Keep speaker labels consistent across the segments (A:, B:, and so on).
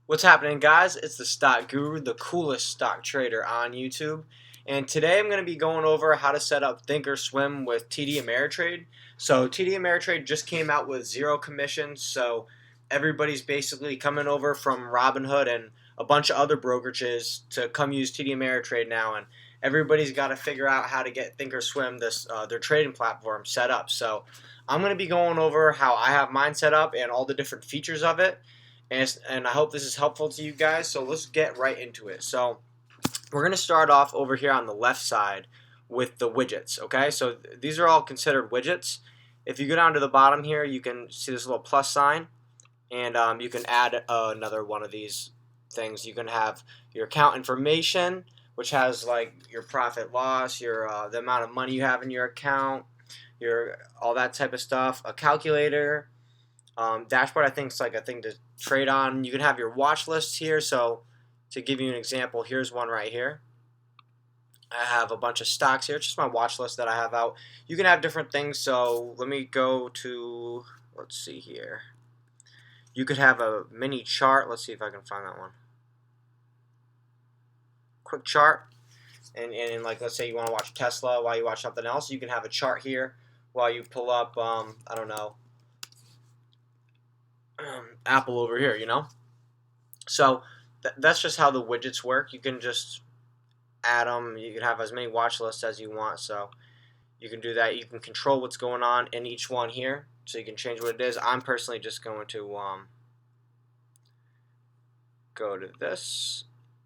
A: What's happening, guys? It's the Stock Guru, the coolest stock trader on YouTube. And today I'm going to be going over how to set up Thinkorswim with TD Ameritrade. So TD Ameritrade just came out with zero commissions, so everybody's basically coming over from Robinhood and a bunch of other brokerages to come use TD Ameritrade now, and everybody's got to figure out how to get Thinkorswim, their trading platform, set up. So I'm going to be going over how I have mine set up and all the different features of it. And I hope this is helpful to you guys, so let's get right into it. So we're going to start off over here on the left side with the widgets, okay? So these are all considered widgets. If you go down to the bottom here, you can see this little plus sign, and you can add another one of these things. You can have your account information, which has like your profit loss, your the amount of money you have in your account, your all that type of stuff, a calculator. Dashboard, I think, is like a thing to trade on. You can have your watch lists here. So to give you an example, here's one right here. I have a bunch of stocks here. It's just my watch list that I have out. You can have different things. So let me go to, let's see here. You could have a mini chart. Let's see if I can find that one. Quick chart. And like, let's say you want to watch Tesla while you watch something else. You can have a chart here while you pull up, I don't know, Apple over here, So that's just how the widgets work. You can just add them. You can have as many watch lists as you want, so you can do that. You can control what's going on in each one here, so you can change what it is. I'm personally just going to go to this,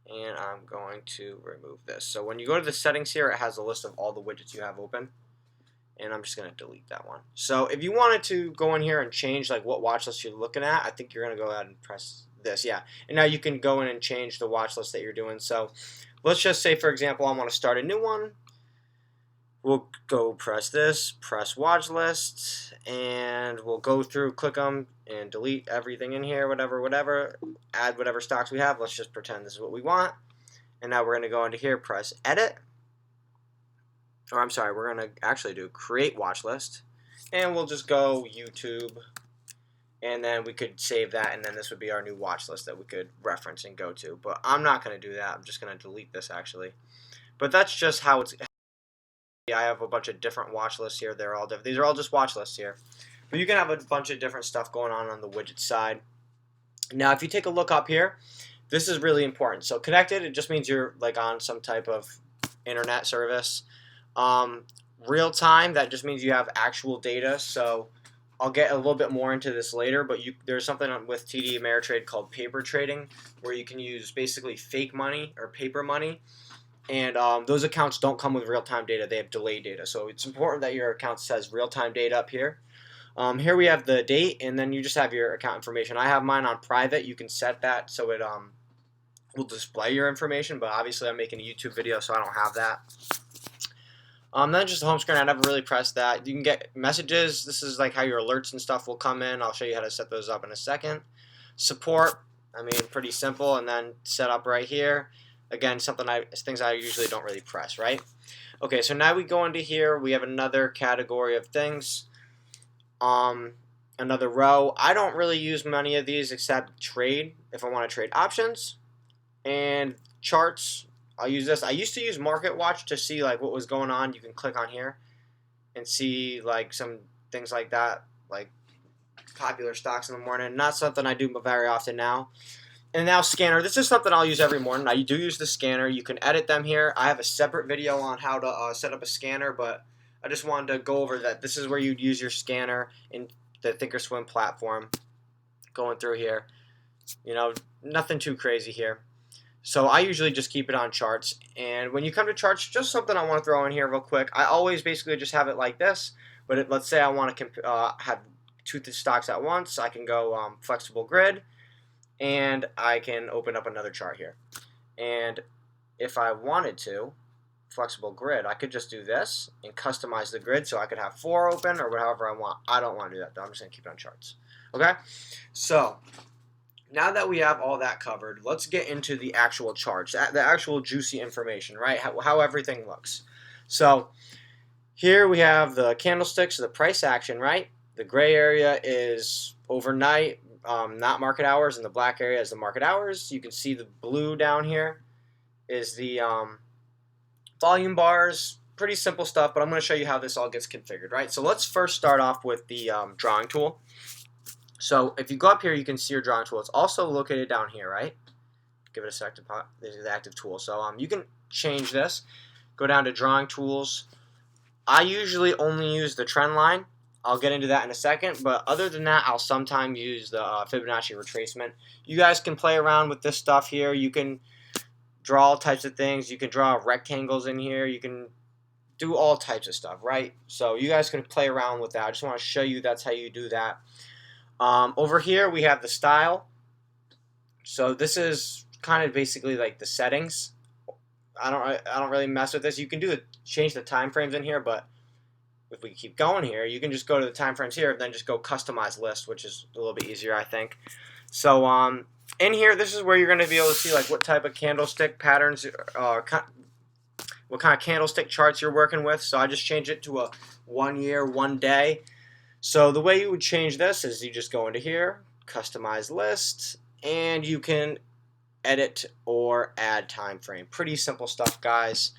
A: and I'm going to remove this. So when you go to the settings here, it has a list of all the widgets you have open. And I'm just going to delete that one. So if you wanted to go in here and change like what watch list you're looking at, I think you're going to go ahead and press this. Yeah. And now you can go in and change the watch list that you're doing. So let's just say, for example, I want to start a new one. We'll go press this, press watch list, and we'll go through, click them, and delete everything in here, whatever, add whatever stocks we have. Let's just pretend this is what we want. And now we're going to go into here, press edit. Or I'm sorry, we're going to actually do create watch list, and we'll just go YouTube, and then we could save that, and then this would be our new watch list that we could reference and go to. But I'm not going to do that. I'm just going to delete this actually. But that's just how it's. I have a bunch of different watch lists here. They're all different. These are all just watch lists here. But you can have a bunch of different stuff going on the widget side. Now, if you take a look up here, this is really important. So connected, it just means you're like on some type of internet service. Real time, that just means you have actual data. So I'll get a little bit more into this later, but there's something with TD Ameritrade called paper trading, where you can use basically fake money or paper money, and those accounts don't come with real-time data. They have delayed data. So it's important that your account says real-time data up here. Here we have the date, and then you just have your account information. I have mine on private. You can set that so it will display your information, but obviously I'm making a YouTube video, so I don't have that. Then just the home screen, I never really pressed that. You can get messages. This is like how your alerts and stuff will come in. I'll show you how to set those up in a second. Support, I mean, pretty simple. And then set up right here. Again, things I usually don't really press, right? Okay, so now we go into here. We have another category of things. Another row. I don't really use many of these except trade, if I want to trade options. And charts. I'll use this. I used to use Market Watch to see like what was going on. You can click on here and see like some things like that, like popular stocks in the morning. Not something I do very often now. And now scanner. This is something I'll use every morning. I do use the scanner. You can edit them here. I have a separate video on how to set up a scanner, but I just wanted to go over that. This is where you'd use your scanner in the Thinkorswim platform. Going through here, nothing too crazy here. So I usually just keep it on charts, and when you come to charts, just something I want to throw in here real quick. I always basically just have it like this, but let's say I want to have two stocks at once. I can go flexible grid, and I can open up another chart here. And if I wanted to, flexible grid, I could just do this and customize the grid so I could have 4 open or however I want. I don't want to do that though. I'm just going to keep it on charts. Okay, so now that we have all that covered, let's get into the actual charts, the actual juicy information, right? How everything looks. So here we have the candlesticks, the price action, right? The gray area is overnight, not market hours, and the black area is the market hours. You can see the blue down here is the volume bars. Pretty simple stuff, but I'm going to show you how this all gets configured, right? So let's first start off with the drawing tool. So if you go up here, you can see your drawing tool. It's also located down here, right? Give it a sec to pop. This is the active tool. So you can change this. Go down to drawing tools. I usually only use the trend line. I'll get into that in a second, but other than that, I'll sometimes use the Fibonacci retracement. You guys can play around with this stuff here. You can draw all types of things. You can draw rectangles in here. You can do all types of stuff, right? So you guys can play around with that. I just want to show you that's how you do that. Over here, we have the style. So this is kind of basically like the settings. I don't really mess with this. You can change the time frames in here, but if we keep going here, you can just go to the time frames here and then just go customize list, which is a little bit easier, I think. So in here, this is where you're going to be able to see like what type of candlestick patterns, what kind of candlestick charts you're working with. So I just changed it to a 1 year, 1 day. So the way you would change this is you just go into here, customize list, and you can edit or add time frame. Pretty simple stuff, guys.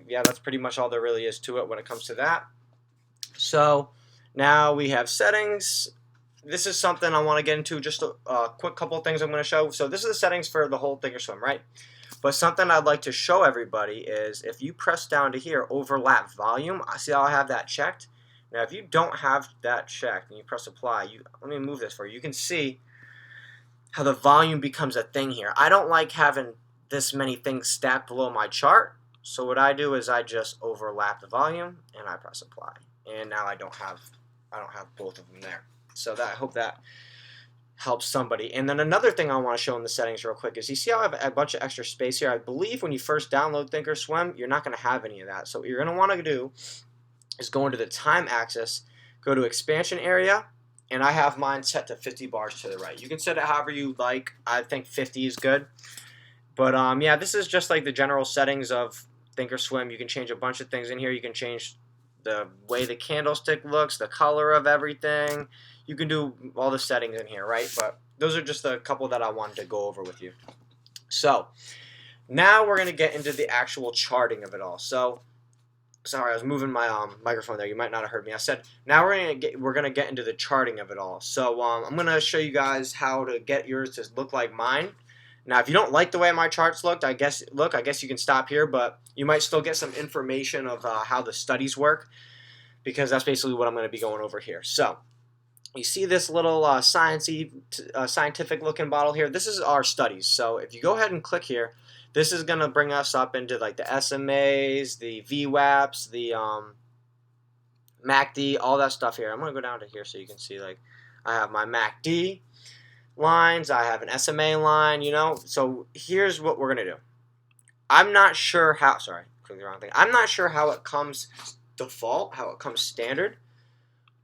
A: Yeah, that's pretty much all there really is to it when it comes to that. So now we have settings. This is something I want to get into, just a quick couple things I'm going to show. So this is the settings for the whole Thinkorswim, right? But something I'd like to show everybody is if you press down to here, overlap volume, see how I have that checked? Now if you don't have that checked and you press apply, let me move this for you. You can see how the volume becomes a thing here. I don't like having this many things stacked below my chart. So what I do is I just overlap the volume and I press apply. And now I don't have both of them there. So I hope that helps somebody. And then another thing I want to show in the settings real quick is you see how I have a bunch of extra space here. I believe when you first download Thinkorswim, you're not going to have any of that. So what you're going to want to do is go into the time axis, go to expansion area, and I have mine set to 50 bars to the right. You can set it however you like. I think 50 is good. But yeah, this is just like the general settings of Thinkorswim. You can change a bunch of things in here. You can change the way the candlestick looks, the color of everything. You can do all the settings in here, right? But those are just a couple that I wanted to go over with you. So now we're going to get into the actual charting of it all. So sorry, I was moving my microphone there. You might not have heard me. I said now we're gonna get into the charting of it all. So I'm gonna show you guys how to get yours to look like mine. Now, if you don't like the way my charts looked, I guess you can stop here, but you might still get some information of how the studies work, because that's basically what I'm going to be going over here. So you see this little scientific-looking bottle here? This is our studies. So if you go ahead and click here, this is going to bring us up into like the SMAs, the VWAPs, the MACD, all that stuff here. I'm going to go down to here so you can see, like, I have my MACD lines, I have an SMA line, you know. So here's what we're going to do. I'm not sure how, sorry, clicked the wrong thing. I'm not sure how it comes default, how it comes standard.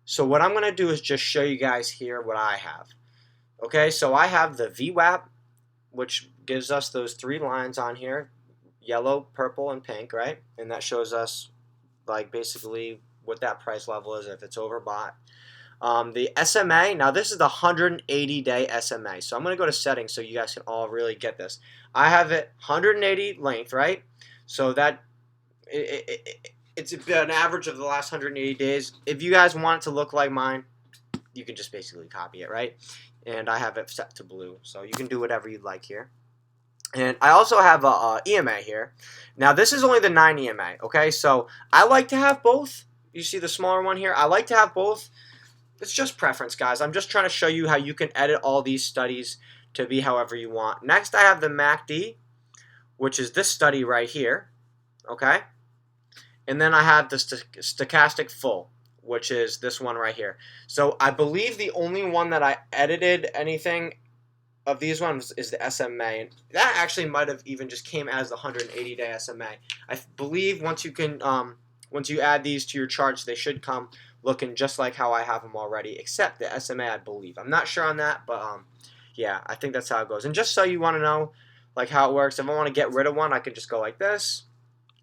A: So what I'm going to do is just show you guys here what I have. Okay, so I have the VWAP, which gives us those 3 lines on here, yellow, purple, and pink, right? And that shows us, like, basically what that price level is if it's overbought. The SMA, now this is the 180-day SMA. So I'm going to go to settings so you guys can all really get this. I have it 180 length, right? So that it's an average of the last 180 days. If you guys want it to look like mine, you can just basically copy it, right? And I have it set to blue. So you can do whatever you'd like here. And I also have a EMA here. Now this is only the 9 EMA, okay? So I like to have both. You see the smaller one here? I like to have both. It's just preference, guys. I'm just trying to show you how you can edit all these studies to be however you want. Next, I have the MACD, which is this study right here, okay? And then I have the stochastic full, which is this one right here. So I believe the only one that I edited anything of these ones is the SMA. And that actually might have even just came as the 180-day SMA. I believe once you add these to your charts, they should come looking just like how I have them already, except the SMA, I believe. I'm not sure on that, but yeah, I think that's how it goes. And just so you want to know like how it works, if I want to get rid of one, I can just go like this.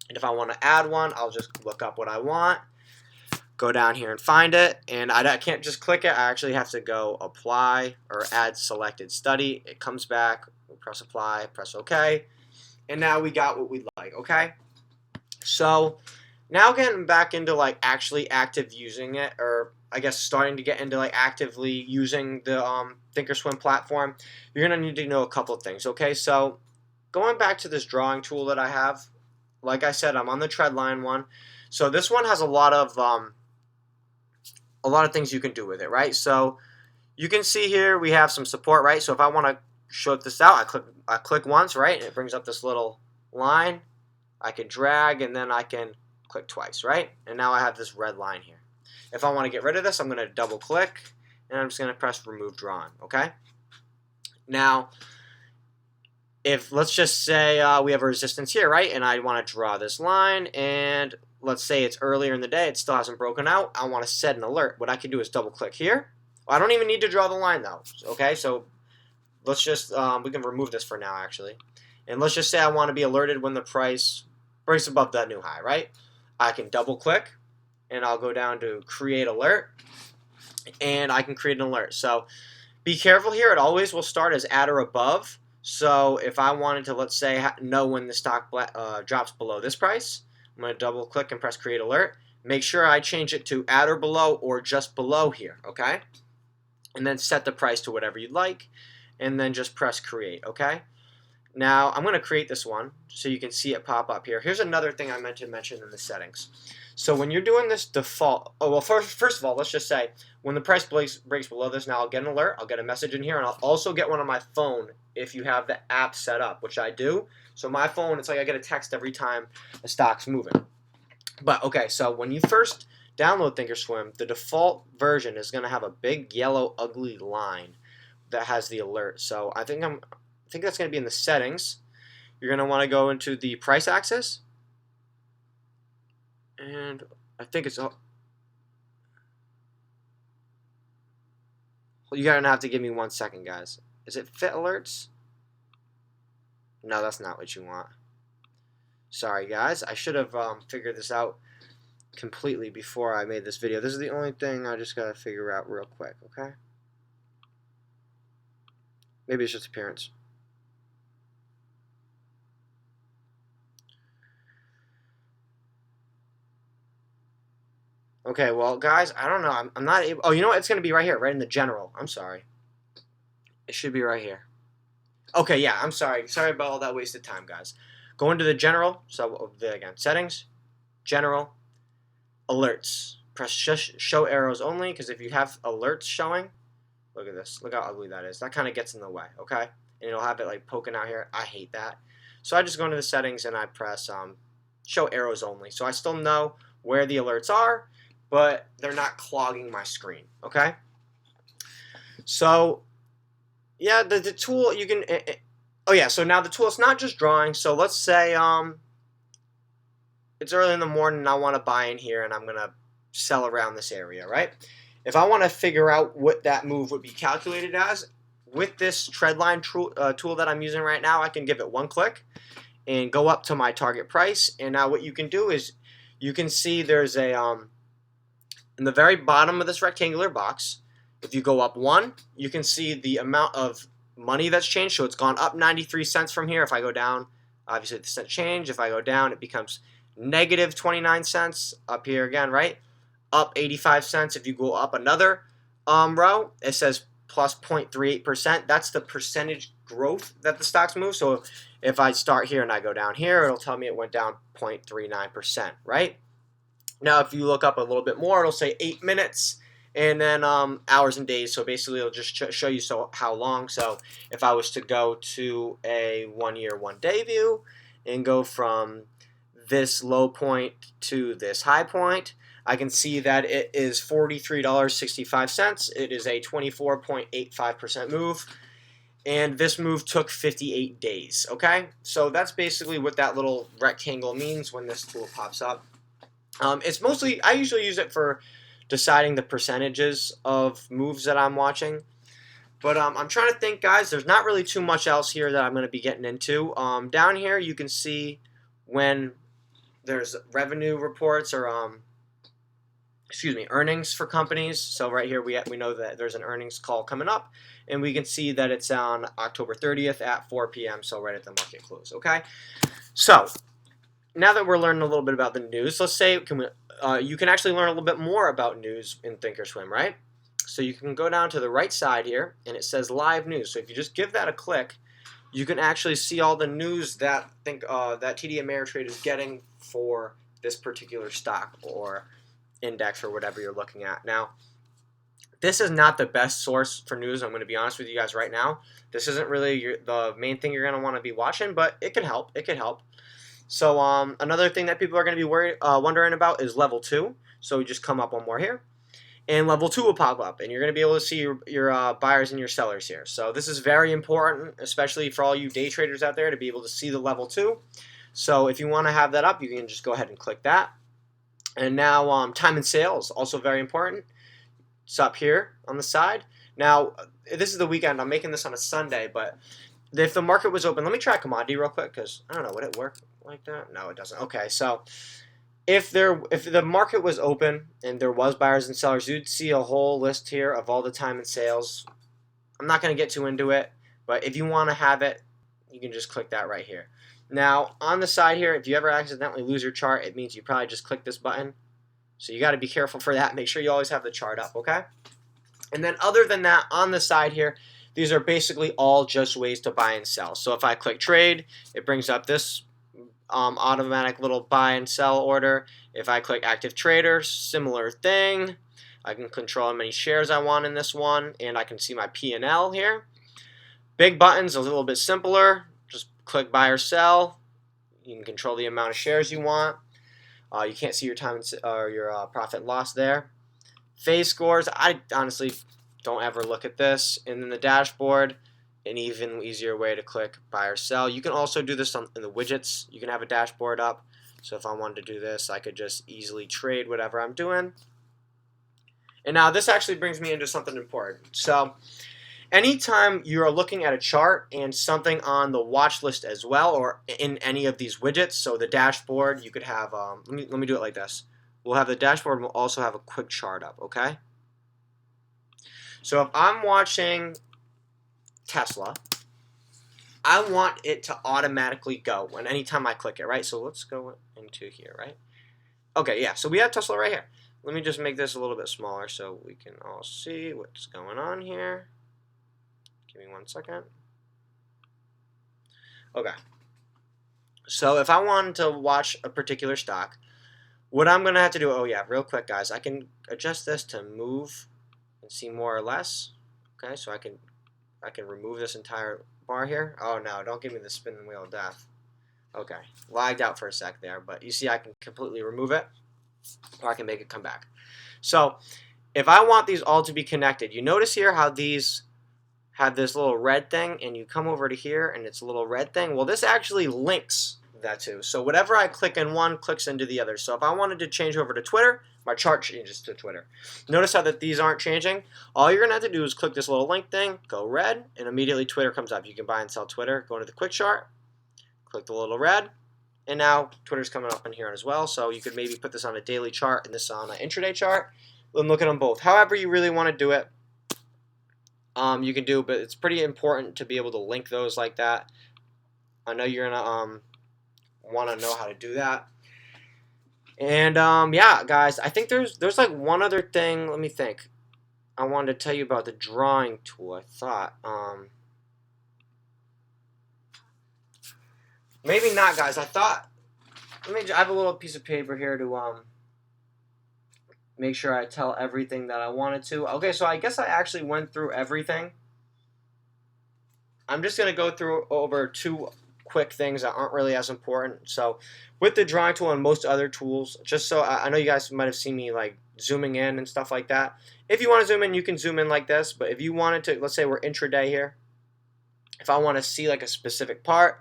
A: And if I want to add one, I'll just look up what I want, go down here and find it, and I can't just click it. I actually have to go apply or add selected study. It comes back, we press apply, press OK, and now we got what we'd like. Okay, so now getting back into like actually active using it, or I guess starting to get into like actively using the Thinkorswim platform, you're gonna need to know a couple of things. Okay, so going back to this drawing tool that I have, like I said, I'm on the trend line one. So this one has a lot of things you can do with it, right? So you can see here we have some support, right? So if I want to show this out, I click once, right? And it brings up this little line. I can drag and then I can click twice, right? And now I have this red line here. If I want to get rid of this, I'm going to double click and I'm just going to press remove drawing, okay? Now, if let's just say we have a resistance here, right? And I want to draw this line, and let's say it's earlier in the day, it still hasn't broken out. I want to set an alert. What I can do is double click here. I don't even need to draw the line though. Okay, so let's just we can remove this for now actually, and let's just say I want to be alerted when the price breaks above that new high, right? I can double click, and I'll go down to create alert, and I can create an alert. So be careful here. It always will start as at or above. So if I wanted to, let's say, know when the stock drops below this price, I'm going to double click and press create alert. Make sure I change it to at or below or just below here, okay? And then set the price to whatever you'd like, and then just press create, okay? Now I'm going to create this one so you can see it pop up here. Here's another thing I meant to mention in the settings. So when you're doing this default, first of all, let's just say when the price breaks below this, now I'll get an alert, I'll get a message in here, and I'll also get one on my phone if you have the app set up, which I do. So my phone, it's like I get a text every time the stock's moving. But okay, so when you first download Thinkorswim, the default version is going to have a big yellow ugly line that has the alert. So I think that's going to be in the settings. You're going to want to go into the price axis. And I think it's you're going to have to give me 1 second, guys. Is it fit alerts? No, that's not what you want. Sorry, guys. I should have figured this out completely before I made this video. This is the only thing I just got to figure out real quick, okay? Maybe it's just appearance. Okay, well, guys, I don't know. I'm not able. Oh, you know what? It's going to be right here, right in the general. I'm sorry. It should be right here. Okay, yeah, I'm sorry. Sorry about all that wasted time, guys. Go into the general. So, again, settings, general, alerts. Press show arrows only, because if you have alerts showing, look at this. Look how ugly that is. That kind of gets in the way, okay? And it'll have it like poking out here. I hate that. So I just go into the settings and I press show arrows only. So I still know where the alerts are, but they're not clogging my screen, okay? So, yeah, the tool, you can, oh yeah, so now the tool, it's not just drawing. So let's say it's early in the morning and I want to buy in here and I'm going to sell around this area, right? If I want to figure out what that move would be calculated as, with this trendline tool that I'm using right now, I can give it one click and go up to my target price. And now what you can do is you can see there's a, in the very bottom of this rectangular box, if you go up one, you can see the amount of money that's changed. So it's gone up 93 cents from here. If I go down, obviously the cent change. If I go down, it becomes negative 29 cents. Up here again, right? Up 85 cents. If you go up another row, it says plus 0.38%. That's the percentage growth that the stocks move. So if I start here and I go down here, it'll tell me it went down 0.39%, right? Now, if you look up a little bit more, it'll say 8 minutes and then hours and days. So basically, it'll just show you how long. So if I was to go to a 1 year, 1 day view and go from this low point to this high point, I can see that it is $43.65. It is a 24.85% move. And this move took 58 days, okay? So that's basically what that little rectangle means when this tool pops up. It's mostly, I usually use it for deciding the percentages of moves that I'm watching. But I'm trying to think, guys, there's not really too much else here that I'm going to be getting into. Down here, you can see when there's revenue reports or earnings for companies. So right here we know that there's an earnings call coming up, and we can see that it's on October 30th at 4 p.m. So right at the market close. Okay, so now that we're learning a little bit about the news, let's say you can actually learn a little bit more about news in Thinkorswim, right? So you can go down to the right side here, and it says live news. So if you just give that a click, you can actually see all the news that that TD Ameritrade is getting for this particular stock or index or whatever you're looking at. Now, this is not the best source for news. I'm going to be honest with you guys right now. This isn't really the main thing you're going to want to be watching, but it can help. It can help. So another thing that people are going to be wondering about is level 2. So we just come up one more here, and level 2 will pop up, and you're going to be able to see your buyers and your sellers here. So this is very important, especially for all you day traders out there, to be able to see the level 2. So if you want to have that up, you can just go ahead and click that. And now time and sales, also very important. It's up here on the side. Now, this is the weekend. I'm making this on a Sunday, but if the market was open, let me try commodity real quick, because I don't know, would it work like that? No, it doesn't. Okay, so if the market was open and there was buyers and sellers, you'd see a whole list here of all the time and sales. I'm not going to get too into it, but if you want to have it, you can just click that right here. Now, on the side here, if you ever accidentally lose your chart, it means you probably just click this button. So you got to be careful for that. Make sure you always have the chart up, okay? And then other than that, on the side here, these are basically all just ways to buy and sell. So if I click trade, it brings up this automatic little buy and sell order. If I click active trader, similar thing. I can control how many shares I want in this one, and I can see my P&L here. Big buttons, a little bit simpler. Just click buy or sell. You can control the amount of shares you want. You can't see your time or your profit and loss there. Phase scores, I honestly don't ever look at this. And then the dashboard, an even easier way to click buy or sell. You can also do this in the widgets. You can have a dashboard up. So if I wanted to do this, I could just easily trade whatever I'm doing. And now this actually brings me into something important. So anytime you're looking at a chart and something on the watch list as well, or in any of these widgets, so the dashboard, you could have, let me do it like this. We'll have the dashboard, and we'll also have a quick chart up, okay? So if I'm watching Tesla, I want it to automatically go when anytime I click it, right? So let's go into here, right? Okay, yeah, so we have Tesla right here. Let me just make this a little bit smaller so we can all see what's going on here. Give me 1 second. Okay. So if I wanted to watch a particular stock, what I'm going to have to do, oh yeah, real quick guys, I can adjust this to move and see more or less. Okay, so I can remove this entire bar here. Oh no, don't give me the spinning wheel of death. Okay, lagged out for a sec there, but you see I can completely remove it, or I can make it come back. So if I want these all to be connected, you notice here how these have this little red thing, and you come over to here and it's a little red thing. Well, this actually links that too. So whatever I click in one clicks into the other. So if I wanted to change over to Twitter, my chart changes to Twitter. Notice how that these aren't changing. All you're gonna have to do is click this little link thing, go red, and immediately Twitter comes up. You can buy and sell Twitter. Go into the quick chart, click the little red, and now Twitter's coming up in here as well. So you could maybe put this on a daily chart and this on an intraday chart, and look at them both. However you really want to do it, you can do, but it's pretty important to be able to link those like that. I know you're gonna want to know how to do that. And yeah, guys, I think there's like one other thing. Let me think. I wanted to tell you about the drawing tool. I thought maybe not, guys. I thought I have a little piece of paper here to make sure I tell everything that I wanted to. Okay, so I guess I actually went through everything. I'm just going to go through over 2 quick things that aren't really as important. So with the drawing tool and most other tools, just so I know you guys might have seen me like zooming in and stuff like that. If you want to zoom in, you can zoom in like this. But if you wanted to, let's say we're intraday here. If I want to see like a specific part,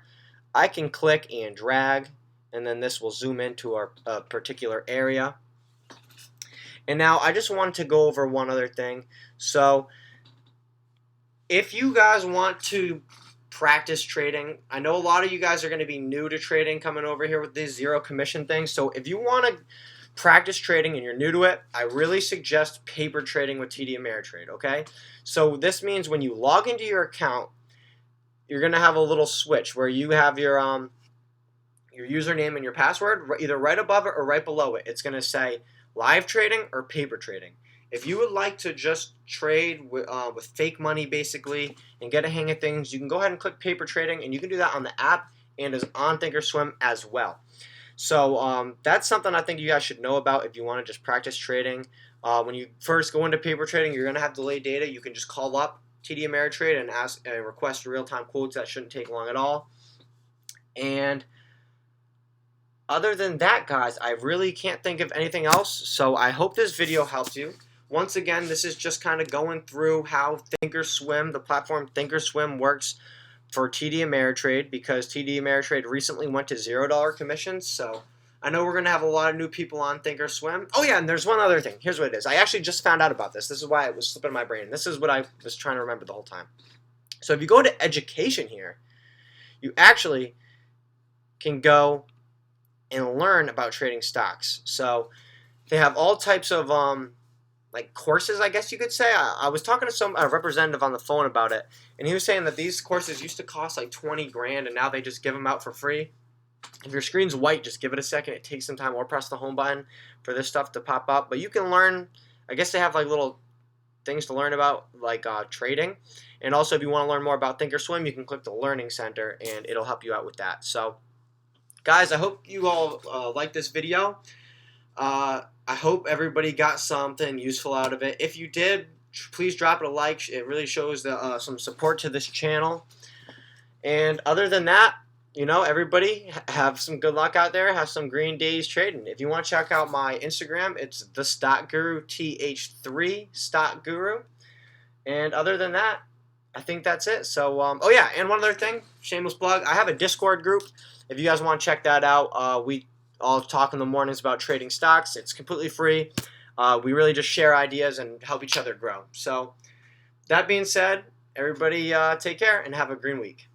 A: I can click and drag, and then this will zoom into our particular area. And now I just wanted to go over one other thing. So if you guys want to practice trading, I know a lot of you guys are going to be new to trading coming over here with these zero commission things. So if you want to practice trading and you're new to it, I really suggest paper trading with TD Ameritrade, okay? So this means when you log into your account, you're going to have a little switch where you have your username and your password either right above it or right below it. It's going to say live trading or paper trading. If you would like to just trade with fake money basically and get a hang of things, you can go ahead and click paper trading, and you can do that on the app and is on thinkorswim as well. So that's something I think you guys should know about if you want to just practice trading. When you first go into paper trading, you're going to have delayed data. You can just call up TD Ameritrade and ask and request real-time quotes. That shouldn't take long at all. And other than that, guys, I really can't think of anything else. So I hope this video helped you. Once again, this is just kind of going through how thinkorswim, the platform thinkorswim, works for TD Ameritrade, because TD Ameritrade recently went to $0 commissions. So I know we're going to have a lot of new people on thinkorswim. Oh yeah, and there's one other thing. Here's what it is. I actually just found out about this. This is why it was slipping my brain. This is what I was trying to remember the whole time. So if you go to education here, you actually can go and learn about trading stocks. So they have all types of like courses, I guess you could say. I was talking to a representative on the phone about it, and he was saying that these courses used to cost like 20 grand, and now they just give them out for free. If your screen's white, just give it a second. It takes some time, or press the home button for this stuff to pop up. But you can learn, I guess they have like little things to learn about, like trading. And also, if you want to learn more about thinkorswim, you can click the Learning Center, and it'll help you out with that. So, guys, I hope you all like this video. I hope everybody got something useful out of it. If you did, please drop it a like. It really shows some support to this channel. And other than that, you know, everybody have some good luck out there. Have some green days trading. If you want to check out my Instagram, it's the Stock Guru, TH3 Stock Guru. And other than that, I think that's it. So, oh yeah, and one other thing, shameless plug. I have a Discord group. If you guys want to check that out, we all talk in the mornings about trading stocks. It's completely free. We really just share ideas and help each other grow. So, that being said, everybody take care and have a green week.